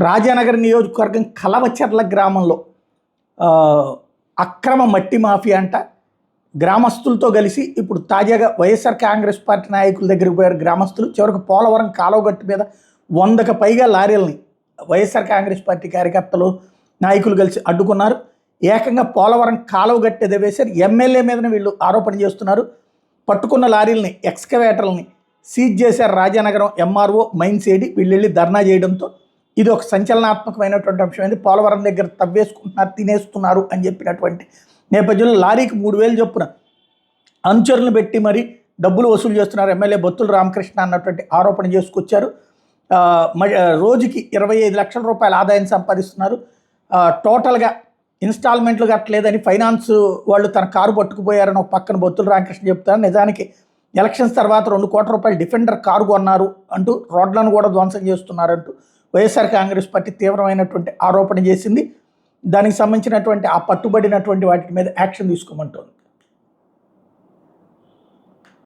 రాజానగర్ నియోజకవర్గం కలవచెర్ల గ్రామంలో ఆ, అక్రమ మట్టి మాఫియా అంట. గ్రామస్తులతో కలిసి ఇప్పుడు తాజాగా వైఎస్ఆర్ కాంగ్రెస్ పార్టీ నాయకుల దగ్గరికి పోయారు గ్రామస్తులు. చివరికి పోలవరం కాలువగట్టు మీద 100కు పైగా లారీలని వైఎస్ఆర్ కాంగ్రెస్ పార్టీ కార్యకర్తలు నాయకులు కలిసి అడ్డుకున్నారు. ఏకంగా పోలవరం కాలువగట్టు ఎదవేశారు. ఎమ్మెల్యే మీదనే వీళ్ళు ఆరోపణ చేస్తున్నారు. పట్టుకున్న లారీలని ఎక్స్కవేటర్లని సీజ్ చేశారు. రాజానగరం ఎంఆర్ఓ మైన్స్ ఏడి వీళ్ళు వెళ్ళి ధర్నా చేయడంతో ఇది ఒక సంచలనాత్మకమైనటువంటి అంశమైంది. పోలవరం దగ్గర తవ్వేసుకుంటున్నారు, తినేస్తున్నారు అని చెప్పినటువంటి నేపథ్యంలో లారీకి 3,000 చొప్పున అనుచరులను పెట్టి మరి డబ్బులు వసూలు చేస్తున్నారు ఎమ్మెల్యే బొత్తుల రామకృష్ణ అన్నటువంటి ఆరోపణ చేసుకొచ్చారు. రోజుకి 25 లక్షల రూపాయల ఆదాయం సంపాదిస్తున్నారు. టోటల్గా ఇన్స్టాల్మెంట్లు కట్టలేదని ఫైనాన్స్ వాళ్ళు తన కారు పట్టుకుపోయారని ఒక పక్కన బొత్తుల రామకృష్ణ చెప్తారు. నిజానికి ఎలక్షన్స్ తర్వాత 2 కోట్ల రూపాయలు డిఫెండర్ కారు కొన్నారు అంటూ రోడ్లను కూడా ధ్వంసం చేస్తున్నారంటూ వైఎస్ఆర్ కాంగ్రెస్ పార్టీ తీవ్రమైనటువంటి ఆరోపణ చేసింది. దానికి సంబంధించినటువంటి ఆ పట్టుబడినటువంటి వాటి మీద యాక్షన్ తీసుకోమంటోంది.